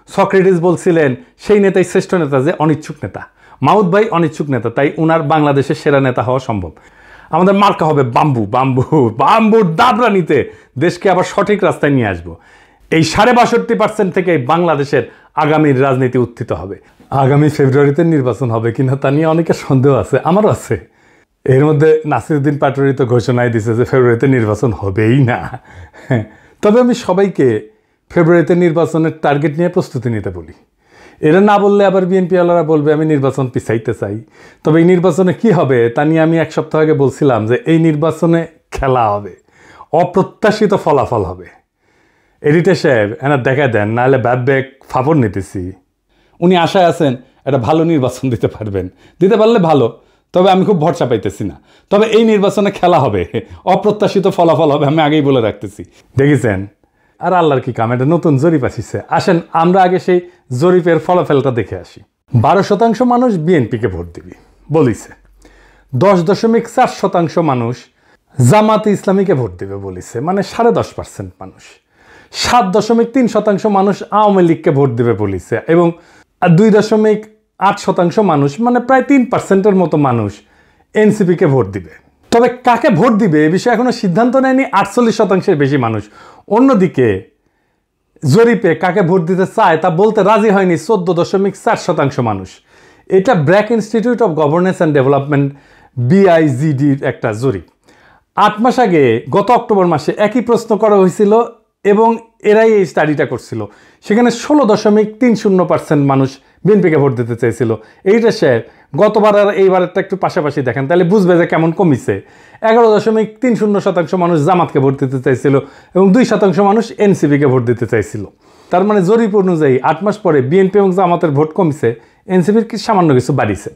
Socrates বলছিলেন সেই নেতাই শ্রেষ্ঠ নেতা যে অনিচ্ছুক নেতা। মাউদ ভাই অনিচ্ছুক নেতা, তাই উনার বাংলাদেশের সেরা নেতা হওয়া সম্ভব। আমাদের মার্কা হবে বাম্বু, বাম্বু, বাম্বুর দাবরানিতে দেশকে আবার সঠিক রাস্তায় নিয়ে আসবো। এই 62% থেকে বাংলাদেশের আগামীর রাজনীতি উত্থিত হবে। আগামী ফেব্রুয়ারিতে নির্বাচন হবে কিনা তা নিয়ে অনেকের সন্দেহ আছে, আমারও আছে। এর মধ্যে নাসিরউদ্দিন পাটোয়ারি তো ঘোষণায় দিছে যে ফেব্রুয়ারিতে নির্বাচন হবেই না। তবে আমি সবাইকে ফেব্রুয়ারিতে নির্বাচনের টার্গেট নিয়ে প্রস্তুতি নিতে বলি। এরা না বললে আবার বিএনপিওয়ালারা বলবে আমি নির্বাচন পিছাইতে চাই। তবে এই নির্বাচনে কি হবে তা নিয়ে আমি এক সপ্তাহ আগে বলছিলাম যে এই নির্বাচনে খেলা হবে, অপ্রত্যাশিত ফলাফল হবে। এডিটর সাহেব এনার দেখা দেন, নাহলে ব্যাক ফাপড় নিতেছি। উনি আশায় আছেন একটা ভালো নির্বাচন দিতে পারবেন, দিতে পারলে ভালো, তবে আমি খুব ভরসা পাইতেছি না। তবে এই নির্বাচনে খেলা হবে, অপ্রত্যাশিত ফলাফল হবে, আমি আগেই বলে রাখতেছি। দেখেছেন? আর আল্লাহর কি কাম, এটা নতুন জরিপ আসিছে। আসেন আমরা আগে সেই জরিপের ফলাফলটা দেখে আসি। 12% মানুষ বিএনপিকে ভোট দিবি বলিছে, 10.4% মানুষ জামাতে ইসলামীকে ভোট দিবে বলিছে, মানে 10.5% মানুষ। 7.3% মানুষ আওয়ামী লীগকে ভোট দিবে বলিছে, এবং 2.8% মানুষ, মানে প্রায় 3%-এর মতো মানুষ এনসিপিকে ভোট দিবে। তবে কাকে ভোট দিবে এ বিষয়ে এখনো সিদ্ধান্ত নেয়নি 48%-এর বেশি মানুষ। অন্যদিকে জরিপে কাকে ভোট দিতে চায় তা বলতে রাজি হয়নি 14.4% মানুষ। এটা BRAC institute of governance and development BIGDর একটা জরিপ। 8 মাস আগে গত অক্টোবর মাসে একই প্রশ্ন করা হয়েছিল এবং এরাই এই স্টাডিটা করছিল। সেখানে 16.30% মানুষ বিএনপিকে ভোট দিতে চাইছিল। এইটা স্যার গতবার আর এইবারেরটা একটু পাশাপাশি দেখেন, তাহলে বুঝবে যে কেমন কমিছে। 11.30% মানুষ জামাতকে ভোট দিতে চাইছিল এবং 2% মানুষ এনসিপিকে ভোট দিতে চাইছিল। তার মানে জরিপ অনুযায়ী 8 মাস পরে বিএনপি এবং জামাতের ভোট কমিছে, এনসিপির সামান্য কিছু বাড়িছে।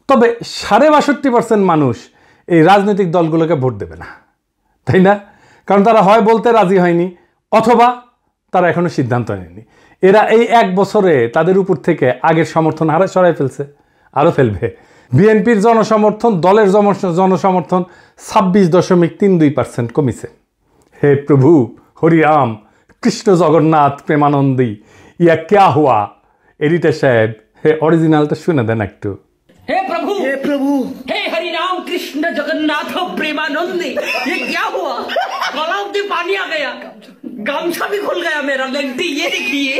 তবে 62% মানুষ এই রাজনৈতিক দলগুলোকে ভোট দেবে না, তাই না? কারণ তারা হয় বলতে রাজি হয়নি, অথবা তারা এখনো সিদ্ধান্ত নেয়নি। এরা এই 1 বছরে তাদের উপর থেকে আগের সমর্থন হারা সরাই ফেলছে, আরও ফেলবে। বিএনপির জনসমর্থন, দলের জনসমর্থন 26.32% কমিছে। হে প্রভু হরিরাম কৃষ্ণ জগন্নাথ প্রেমানন্দী, ইয়া ক্যা হুয়া? এডিটর সাহেব অরিজিনালটা শুনে দেন একটু। हे प्रभु, हे प्रभु, हे हरि राम कृष्ण जगन्नाथ प्रेमानंदी, ये क्या हुआ? गलाव में पानी आ गया, गामछा भी खुल गया मेरा, लगती ये देखिए।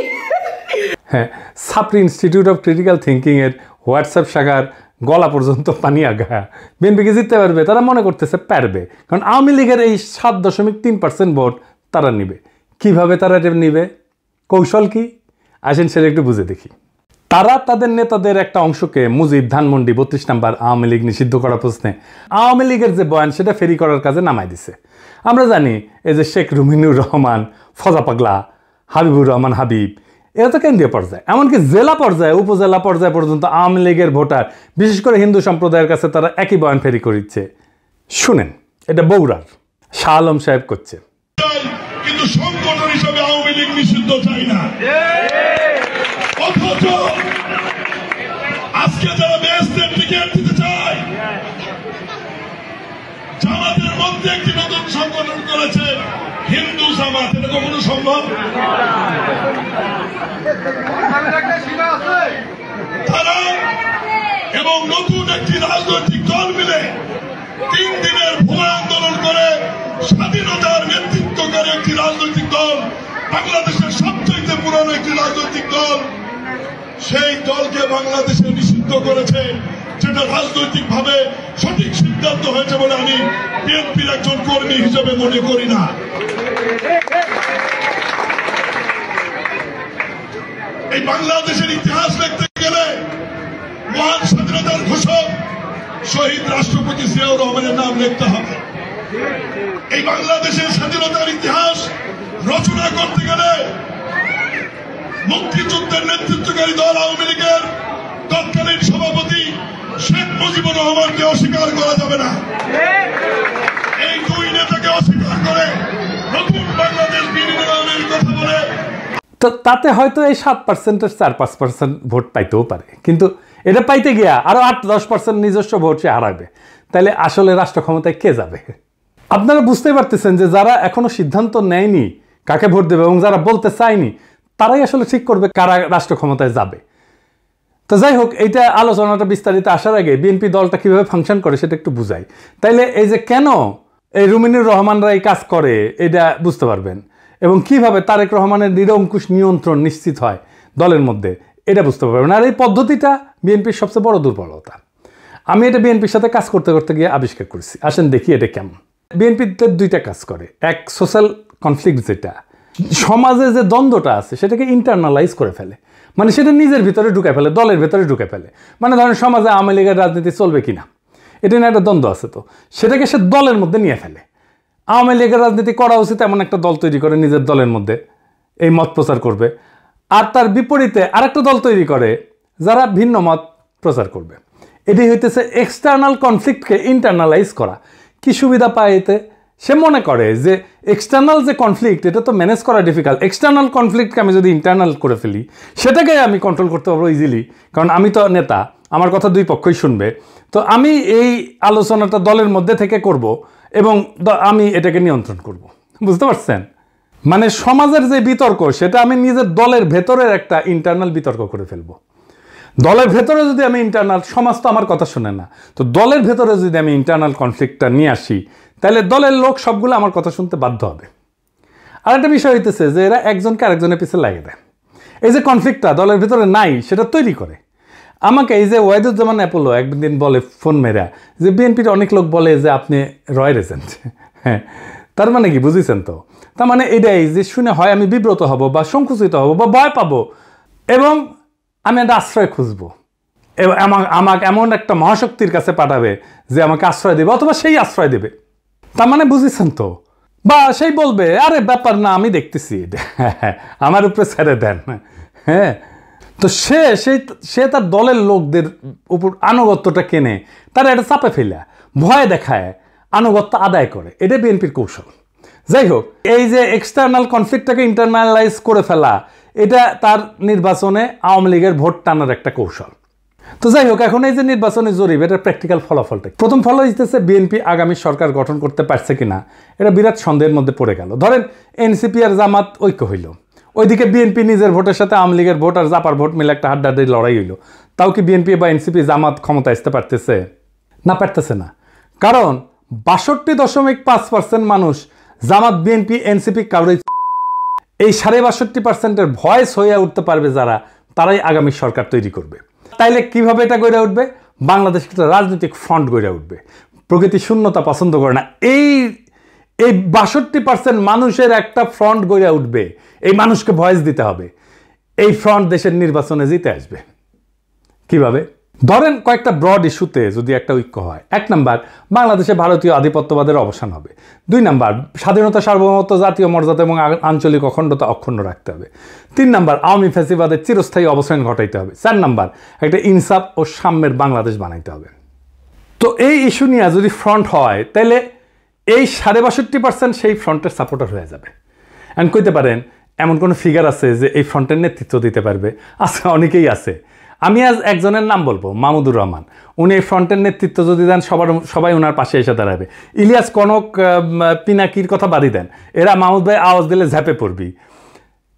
হ্যাঁ, সাপ্রি ইনস্টিটিউট অফ ক্রিটিক্যাল থিঙ্কিং এর হোয়াটসঅ্যাপ শাখার গলা পর্যন্ত পানি আগা। বিএনপিকে জিততে পারবে, তারা মনে করতেছে পারবে, কারণ আওয়ামী লীগের এই 7.3% ভোট তারা নিবে। কিভাবে তারা নিবে, কৌশল কি, আসেন সেটা একটু বুঝে দেখি। তারা তাদের নেতাদের একটা অংশকে মুজিব, ধানমন্ডি, 32 নম্বর আওয়ামী লীগ নিষিদ্ধ করা প্রশ্নে আওয়ামী লীগের যে বয়ান সেটা ফেরি করার কাজে নামাই দিছে। আমরা জানি এই যে শেখ রুমিনুর রহমান, ফজা পাগলা, হাবিবুর রহমান হাবিব, এরা তো কেন্দ্রীয় পর্যায়ে, এমনকি জেলা পর্যায়ে, উপজেলা পর্যায়ে পর্যন্ত আওয়ামী লীগের ভোটার, বিশেষ করে হিন্দু সম্প্রদায়ের কাছে তারা একই বয়ান ফেরি করিচ্ছে। শুনেন, এটা বগুড়ার শাহ আলম সাহেব করছে। কিন্তু সংগঠন হিসেবে আওয়ামী লীগ নিষিদ্ধ চাই না। অথচ আজকে যারা বেহেশতের টিকিট দিতে চায়, জামাতের মধ্যে একটি নতুন সংগঠন করেছে হিন্দু জামাত, এটা কখনো সম্ভব? তারা এবং নতুন একটি রাজনৈতিক দল মিলে 3 দিনের ভূমি আন্দোলন করে স্বাধীনতার নেতৃত্ব করে একটি রাজনৈতিক দল, বাংলাদেশের সবচেয়ে পুরনো একটি রাজনৈতিক দল, সেই দলকে বাংলাদেশে নিষিদ্ধ করেছে, যেটা রাজনৈতিক ভাবে সঠিক সিদ্ধান্ত হয়েছে বলে আমি বিএনপির একজন কর্মী হিসেবে মনে করি না। এই বাংলাদেশের ইতিহাস লিখতে গেলে মহান স্বাধীনতার ঘোষক শহীদ রাষ্ট্রপতি জিয়াউর রহমানের নাম লিখতে হবে। এই বাংলাদেশের স্বাধীনতার ইতিহাস রচনা করতে গেলে মুক্তিযুদ্ধের নেতৃত্বকারী দল আওয়ামী লীগের তৎকালীন সভাপতি শেখ মুজিবুর রহমানকে অস্বীকার করা যাবে না। এই 2 নেতাকে অস্বীকার করে নতুন বাংলাদেশ বিনির্মাণের কথা বলে তো তাতে হয়তো এই 7%-এর 4-5% ভোট পাইতেও পারে, কিন্তু এটা পাইতে গিয়া আরো 8-10% নিজস্ব ভোট সে হারাবে। তাহলে আসলে রাষ্ট্র ক্ষমতায় কে যাবে? আপনারা বুঝতে পারতেছেন যে যারা এখনো সিদ্ধান্ত নেয়নি কাকে ভোট দেবে এবং যারা বলতে চায়নি, তারাই আসলে ঠিক করবে কারা রাষ্ট্র ক্ষমতায় যাবে। তো যাই হোক, এইটা আলোচনাটা বিস্তারিত আসার আগে বিএনপি দলটা কিভাবে ফাংশন করে সেটা একটু বুঝাই। তাইলে এই যে কেন এই রুমিনুর রহমানরা এই কাজ করে এটা বুঝতে পারবেন, এবং কিভাবে তারেক রহমানের নিরঙ্কুশ নিয়ন্ত্রণ নিশ্চিত হয় দলের মধ্যে এটা বুঝতে পারবেন। আর এই পদ্ধতিটা বিএনপির সবচেয়ে বড় দুর্বলতা। আমি এটা বিএনপির সাথে কাজ করতে করতে গিয়ে আবিষ্কার করেছি। আসেন দেখি এটা কেমন। বিএনপিতে দুইটা কাজ করে। এক, সোশ্যাল কনফ্লিক্ট, যেটা সমাজে যে দ্বন্দ্বটা আছে সেটাকে ইন্টারনালাইজ করে ফেলে, মানে সেটা নিজের ভিতরে ঢুকে ফেলে, দলের ভিতরে ঢুকে ফেলে। মানে ধরেন সমাজে আওয়ামী লীগের রাজনীতি চলবে কিনা, এটা নিয়ে একটা দ্বন্দ্ব আছে, তো সেটাকে সে দলের মধ্যে নিয়ে ফেলে। আওয়ামী লীগের রাজনীতি করা উচিত এমন একটা দল তৈরি করে নিজের দলের মধ্যে এই মত প্রচার করবে, আর তার বিপরীতে আরেকটা দল তৈরি করে যারা ভিন্ন মত প্রচার করবে। এটি হইতেছে এক্সটার্নাল কনফ্লিক্টকে ইন্টারনালাইজ করা। কি সুবিধা পায় এতে? সে মনে করে যে এক্সটার্নাল যে কনফ্লিক্ট এটা তো ম্যানেজ করা ডিফিকাল্ট, এক্সটার্নাল কনফ্লিক্টকে আমি যদি ইন্টারনাল করে ফেলি সেটাকে আমি কন্ট্রোল করতে পারবো ইজিলি, কারণ আমি তো নেতা, আমার কথা দুই পক্ষই শুনবে। তো আমি এই আলোচনাটা দলের মধ্যে থেকে করব এবং আমি এটাকে নিয়ন্ত্রণ করব। বুঝতে পারছেন? মানে সমাজের যে বিতর্ক সেটা আমি নিজের দলের ভেতরের একটা ইন্টারনাল বিতর্ক করে ফেলবো। দলের ভেতরে যদি আমি ইন্টারনাল, সমাজ তো আমার কথা শুনে না, তো দলের ভেতরে যদি আমি ইন্টারনাল কনফ্লিক্টটা নিয়ে আসি তাহলে দলের লোক সবগুলো আমার কথা শুনতে বাধ্য হবে। আর একটা বিষয় হইতেছে যে এরা একজনকে আরেকজনের পিছনে লাগিয়ে দেয়। এই যে কনফ্লিক্টটা দলের ভেতরে নাই সেটা তৈরি করে। আমাকে এই যে ওয়াহিদুজ্জামান অ্যাপোলো একদিন বলে ফোন মেরা যে বিএনপির অনেক লোক বলে যে আপনি রয়ের এজেন্ট। হ্যাঁ, তার মানে কি বুঝেছেন? তো তার মানে এটাই যে শুনে হয় আমি বিব্রত হব বা সংকুচিত হব বা ভয় পাবো, এবং আমি একটা আশ্রয় খুঁজবো, এবং আমাকে এমন একটা মহাশক্তির কাছে পাঠাবে যে আমাকে আশ্রয় দেবে, অথবা সেই আশ্রয় দেবে। তার মানে বুঝেছেন তো? বা সেই বলবে আরে ব্যাপার না, আমি দেখতেছি, আমার উপরে ছেড়ে দেন। হ্যাঁ, তো সে তার দলের লোকদের উপর আনুগত্যটা কেনে, তারা এটা চাপে ফেলে ভয় দেখায়, আনুগত্য আদায় করে। এটা বিএনপির কৌশল। যাই হোক, এই যে এক্সটার্নাল কনফ্লিক্টটাকে ইন্টারনালাইজ করে ফেলা, এটা তার নির্বাচনে আওয়ামী লীগের ভোট টানার একটা কৌশল। তো যাই হোক, এখন এই যে নির্বাচনী জরিপ, এটার প্র্যাকটিক্যাল ফলাফলটা প্রথম ফল হইতেছে বিএনপি আগামী সরকার গঠন করতে পারছে কিনা এটা বিরাট সন্দেহের মধ্যে পড়ে গেল। ধরেন এনসিপি আর জামাত ঐক্য হইল, ওইদিকে বিএনপি নিজের ভোটের সাথে আওয়ামী লীগের ভোট আর জাপার ভোট মিলে একটা হাড্ডাহাড্ডি লড়াই হইল। তাও কি বিএনপি বা এনসিপি জামাত ক্ষমতা আসতে পারতেছে? না, পারতেছে না। কারণ 62.5% মানুষ জামাত, বিএনপি, এনসিপি কাউরে এই 62.5%-এর ভয়েস হয়ে উঠতে পারবে যারা, তারাই আগামী সরকার তৈরি করবে। তাইলে কিভাবে এটা গড়ে উঠবে? বাংলাদেশ একটা রাজনৈতিক ফ্রন্ট গড়ে উঠবে। প্রকৃতি শূন্যতা পছন্দ করে না। এই 62% মানুষের একটা ফ্রন্ট গড়ে উঠবে। এই মানুষকে ভয়েস দিতে হবে। এই ফ্রন্ট দেশের নির্বাচনে জিতে আসবে। কিভাবে? ধরেন কয়েকটা ব্রড ইস্যুতে যদি একটা ঐক্য হয়। 1 নাম্বার, বাংলাদেশে ভারতীয় আধিপত্যবাদের অবসান হবে। 2 নাম্বার, স্বাধীনতা, সার্বভৌমত্ব, জাতীয় মর্যাদা এবং আঞ্চলিক অখণ্ডতা অক্ষুণ্ণ রাখতে হবে। 3 নাম্বার, আওয়ামী ফ্যাসিবাদের চিরস্থায়ী অবসান ঘটাইতে হবে। 4 নাম্বার, একটা ইনসাফ ও সাম্যের বাংলাদেশ বানাইতে হবে। তো এই ইস্যু নিয়ে যদি ফ্রন্ট হয় তাহলে এই 62.5% সেই ফ্রন্টের সাপোর্টার হয়ে যাবে। এন্ড কইতে পারেন এমন কোনো ফিগার আছে যে এই ফ্রন্টের নেতৃত্ব দিতে পারবে? আছে, অনেকেই আছে। আমি আজ একজনের নাম বলবো, মাহমুদুর রহমান। উনি এই ফ্রন্টের নেতৃত্ব যদি দেন সবাই ওনার পাশে এসে দাঁড়াবে। ইলিয়াস, কনক, পিনাকির কথা বাদই দেন, এরা মাহমুদ ভাই আওয়াজ দিলে ঝাঁপে পড়বি।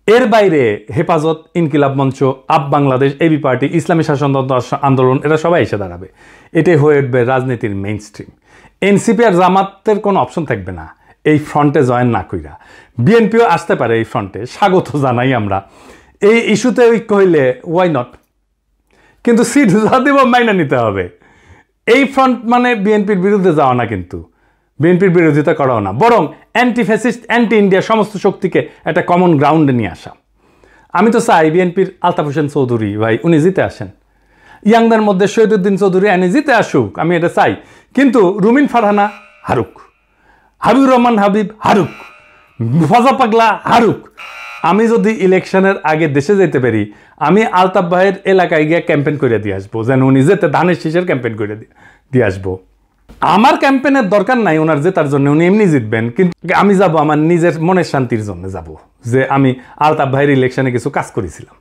এর বাইরে হেফাজত, ইনকিলাব মঞ্চ, আপ বাংলাদেশ, এবি পার্টি, ইসলামী শাসনতন্ত্র আন্দোলন, এরা সবাই এসে দাঁড়াবে। এটাই হয়ে উঠবে রাজনীতির মেইন স্ট্রিম। এনসিপি আর জামাতের কোনো অপশন থাকবে না এই ফ্রন্টে জয়েন না কইরা। বিএনপিও আসতে পারে এই ফ্রন্টে, স্বাগত জানাই আমরা। এই ইস্যুতে ঐক্য হইলে ওয়াই নট, কিন্তু সিট যা দেব মাইনা নিতে হবে। এই ফ্রন্ট মানে বিএনপির বিরুদ্ধে যাওয়া না, কিন্তু বিএনপির বিরোধিতা করাও না, বরং অ্যান্টি ফ্যাসিস্ট, অ্যান্টি ইন্ডিয়া সমস্ত শক্তিকে একটা কমন গ্রাউন্ডে নিয়ে আসা। আমি তো চাই বিএনপির আলতাফ হোসেন চৌধুরী ভাই উনি জিতে আসেন, ইয়াংদের মধ্যে শহীদুদ্দিন চৌধুরী এনে জিতে আসুক, আমি এটা চাই। কিন্তু রুমিন ফারহানা হারুক, হাবিবুর রহমান হাবিব হারুক, ফজা পাগলা হারুক। আমি যদি ইলেকশনের আগে দেশে যেতে পারি, আমি আলতাফ ভাইয়ের এলাকায় গিয়ে ক্যাম্পেইন করে দিয়ে আসবো, যেন উনি যেতে ধানের শীষের ক্যাম্পেইন করে দিয়ে আসবো। আমার ক্যাম্পেইনের দরকার নাই ওনার জেতার জন্য, উনি এমনি জিতবেন, কিন্তু আমি যাব আমার নিজের মনের শান্তির জন্য যাব, যে আমি আলতাফ ভাইয়ের ইলেকশনে কিছু কাজ করেছিলাম।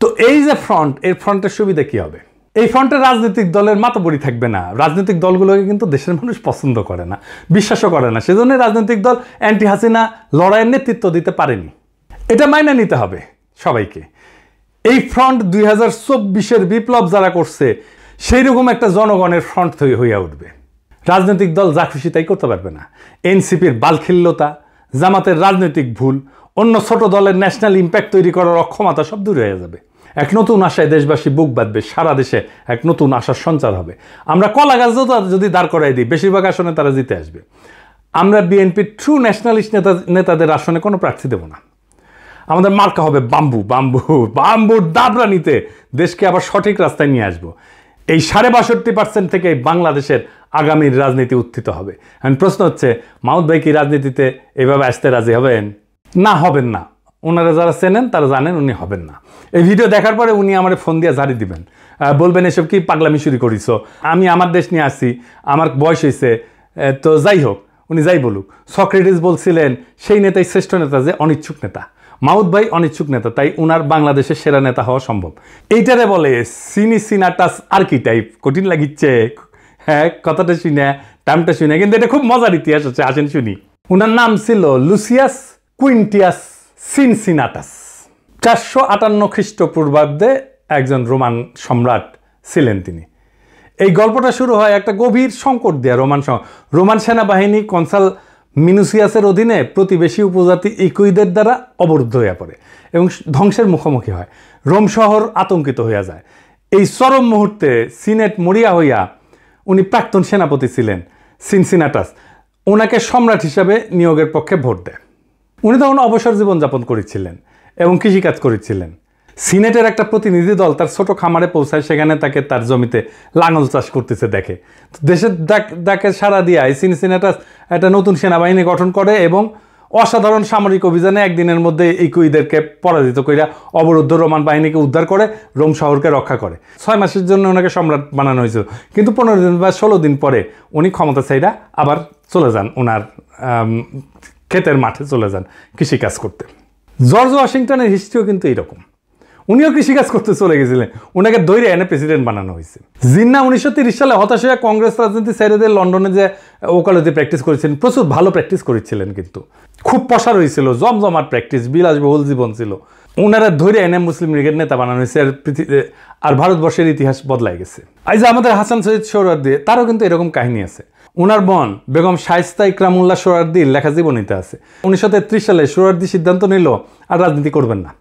তো এই যে ফ্রন্ট, এই ফ্রন্টের সুবিধা কি হবে? এই ফ্রন্টের রাজনৈতিক দলের মাতবরি থাকবে না। রাজনৈতিক দলগুলোকে কিন্তু দেশের মানুষ পছন্দ করে না, বিশ্বাসও করে না। সেজন্য রাজনৈতিক দল অ্যান্টি হাসিনা লড়াইয়ের নেতৃত্ব দিতে পারেনি। এটা মাইনে নিতে হবে। সবাইকে। এই ফ্রন্ট 2024-এর বিপ্লব যারা করছে সেই রকম একটা জনগণের ফ্রন্ট হইয়া উঠবে। রাজনৈতিক দল যা খুশি তাই করতে পারবে না। এনসিপির বালখিল্যতা, জামাতের রাজনৈতিক ভুল, অন্য ছোট দলের ন্যাশনাল ইম্প্যাক্ট তৈরি করার অক্ষমতা সব দূর হয়ে যাবে। এক নতুন আশায় দেশবাসী বুক বাঁধবে, সারা দেশে এক নতুন আশার সঞ্চার হবে। আমরা কলা গাছ যদি দাঁড় করাই দিই, বেশিরভাগ আসনে তারা জিতে আসবে। আমরা বিএনপির ট্রু ন্যাশনালিস্ট নেতাদের আসনে কোনো প্রার্থী দেব না। আমাদের মার্কা হবে বাম্বু। বাম্বুর দাবরা নিতে দেশকে আবার সঠিক রাস্তায় নিয়ে আসবো। এই 62% থেকে বাংলাদেশের আগামীর রাজনীতি উত্থিত হবে। এখন প্রশ্ন হচ্ছে, মাহমুদ ভাই কি রাজনীতিতে এভাবে আসতে রাজি হবেন? না, হবেন না। ওনারা যারা চেনেন তারা জানেন উনি হবেন না। এই ভিডিও দেখার পরে উনি আমার ফোন দিয়ে ঝাড়ি দিবেন, বলবেন এসব কি পাগলামি শুরু করিস, আমি আমার দেশ নিয়ে আসছি, আমার বয়স হয়েছে। তো যাই হোক, উনি যাই বলুক, সক্রেটিস বলছিলেন সেই নেতাই শ্রেষ্ঠ নেতা যে অনিচ্ছুক নেতা। মাহমুদ ভাই অনিচ্ছুক নেতা, তাই উনার বাংলাদেশের সেরা নেতা হওয়া সম্ভব। এইটারে বলে সিনাটাস আর্কিটাইপ। কঠিন লাগিচ্ছে হ্যাঁ কথাটা শুনে, টার্মটা শুনে, কিন্তু এটা খুব মজার ইতিহাস আছে, আসেন শুনি। উনার নাম ছিল লুসিয়াস কুইন্টিয়াস সিনসিনাটাস। 458 খ্রিস্টপূর্বাব্দে একজন রোমান সম্রাট ছিলেন তিনি। এই গল্পটা শুরু হয় একটা গভীর সংকট দিয়ে। রোমান সেনাবাহিনী কনসাল মিনুসিয়াসের অধীনে প্রতিবেশী উপজাতি ইকুইদের দ্বারা অবরুদ্ধ হয়ে পড়ে এবং ধ্বংসের মুখোমুখি হয়। রোম শহর আতঙ্কিত হইয়া যায়। এই চরম মুহূর্তে সিনেট মরিয়া হইয়া, উনি প্রাক্তন সেনাপতি ছিলেন সিনসিনাটাস, ওনাকে সম্রাট হিসাবে নিয়োগের পক্ষে ভোট দেয়। উনি তখন অবসর জীবনযাপন করেছিলেন এবং কৃষিকাজ করেছিলেন। সিনেটের একটা প্রতিনিধি দল তার ছোট খামারে পৌঁছায়, সেখানে তাকে তার জমিতে লাঙল চাষ করতেছে দেখে। দেশের ডাকে সাড়া দিয়ে সিনসিনাটাস একটা নতুন সেনাবাহিনী গঠন করে এবং অসাধারণ সামরিক অভিযানে একদিনের মধ্যে ইকুইদেরকে পরাজিত কইরা অবরুদ্ধ রোমান বাহিনীকে উদ্ধার করে রোম শহরকে রক্ষা করে। 6 মাসের জন্য ওনাকে সম্রাট বানানো হয়েছিল, কিন্তু 15 দিন বা 16 দিন পরে উনি ক্ষমতা চাইরা আবার চলে যান, ওনার ক্ষেতের মাঠে চলে যান কৃষিকাজ করতে। জর্জ ওয়াশিংটনের হিস্ট্রিও কিন্তু এইরকম। উনিও কৃষিকাজ করতে চলে গেছিলেন, ওনাকে ধৈর্য এনে প্রেসিডেন্ট বানানো হয়েছে। জিন্না 1930 সালে হতাশ হয়ে কংগ্রেস রাজনীতি ছেড়ে দিয়ে লন্ডনে যে ওকালতি প্র্যাকটিস করেছিলেন, প্রচুর ভালো প্র্যাকটিস করেছিলেন, কিন্তু খুব প্রসার হয়েছিল, জমজমাট প্র্যাকটিস, বিলাসবহুল জীবন ছিল। ওনারা ধৈর্য এনে মুসলিম লীগের নেতা বানানো হয়েছে, আর ভারতবর্ষের ইতিহাস বদলাই গেছে। এই যে আমাদের হাসান সৈয়দ সোহরাওয়ার্দী, তারও কিন্তু এরকম কাহিনী আছে। ওনার বোন বেগম শায়েস্তা ইকরামুল্লাহ সোহরাওয়ার্দীর লেখা জীবনীতে আছে। 1933 সালে সোহরাওয়ার্দী সিদ্ধান্ত নিল আর রাজনীতি করবেন না।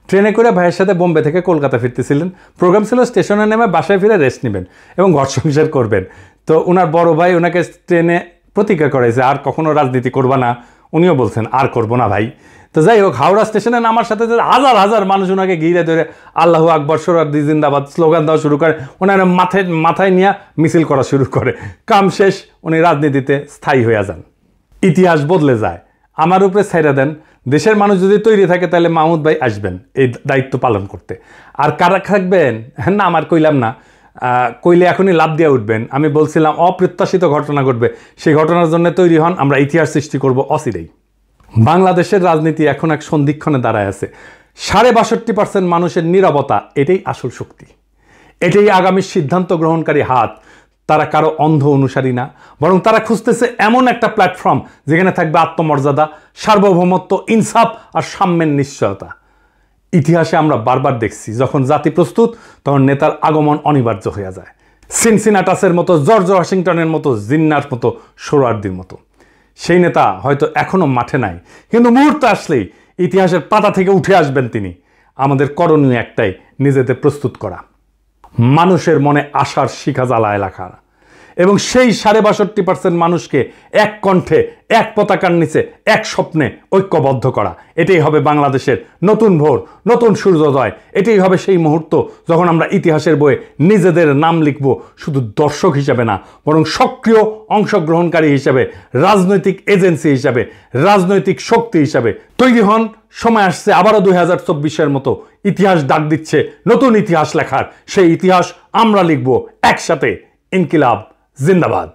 ট্রেনে করে ভাইয়ের সাথে বোম্বে থেকে কলকাতা ফিরতেছিলেন। প্রোগ্রাম ছিল স্টেশনে নেমে বাসায় ফিরে রেস্ট নেবেন এবং ঘর সংসার করবেন। তো ওনার বড় ভাই ওনাকে ট্রেনে প্রতিজ্ঞা করেছে আর কখনো রাজনীতি করবা না। উনিও বলছেন আর করবো না ভাই। তো যাই হোক, হাওড়া স্টেশনে নামার সাথে হাজার হাজার মানুষ ওনাকে ঘিরে ধরে আল্লাহু আকবর, সোহরাওয়ার্দী জিন্দাবাদ স্লোগান দেওয়া শুরু করে। ওনার মাথায় নিয়ে মিছিল করা শুরু করে। কাম শেষ, উনি রাজনীতিতে স্থায়ী হয়ে যান। ইতিহাস বদলে যায়। আমার উপরে ছাইরা দেন, দেশের মানুষ যদি তৈরি থাকে তাহলে মাহমুদ ভাই আসবেন এই দায়িত্ব পালন করতে। আর কারা থাকবেন না আমার কইলাম না, কইলে এখনই লাভ দিয়ে উঠবেন। আমি বলছিলাম অপ্রত্যাশিত ঘটনা ঘটবে, সেই ঘটনার জন্য তৈরি হন, আমরা ইতিহাস সৃষ্টি করব অচিরেই। বাংলাদেশের রাজনীতি এখন এক সন্ধিক্ষণে দাঁড়ায় আছে। 62% মানুষের নীরবতা, এটাই আসল শক্তি, এটাই আগামী সিদ্ধান্ত গ্রহণকারী হাত। তারা কারো অন্ধ অনুসারী না, বরং তারা খুঁজতেছে এমন একটা প্ল্যাটফর্ম যেখানে থাকবে আত্মমর্যাদা, সার্বভৌমত্ব, ইনসাফ আর সাম্যের নিশ্চয়তা। ইতিহাসে আমরা বারবার দেখছি, যখন জাতি প্রস্তুত তখন নেতার আগমন অনিবার্য হয়ে যায়। সিনসিনাটাসের মতো, জর্জ ওয়াশিংটনের মতো, জিন্নার মতো, সোহরাওয়ার্দীর মতো। সেই নেতা হয়তো এখনো মাঠে নাই, কিন্তু মুহূর্তে আসলেই ইতিহাসের পাতা থেকে উঠে আসবেন তিনি। আমাদের করণীয় একটাই, নিজেদের প্রস্তুত করা, মানুষের মনে আশার শিখা জ্বালায় রাখা এবং সেই 62% মানুষকে এক কণ্ঠে, এক পতাকার নিচে, এক স্বপ্নে ঐক্যবদ্ধ করা। এটাই হবে বাংলাদেশের নতুন ভোর, নতুন সূর্যোদয়। এটাই হবে সেই মুহূর্ত যখন আমরা ইতিহাসের বইয়ে নিজেদের নাম লিখব, শুধু দর্শক হিসাবে না, বরং সক্রিয় অংশগ্রহণকারী হিসাবে, রাজনৈতিক এজেন্সি হিসাবে, রাজনৈতিক শক্তি হিসাবে তৈরি হন। সময় আসছে আবারও 2024-এর মতো, ইতিহাস ডাক দিচ্ছে নতুন ইতিহাস লেখার। সেই ইতিহাস আমরা লিখব একসাথে। ইনকিলাব জিন্দাবাদ।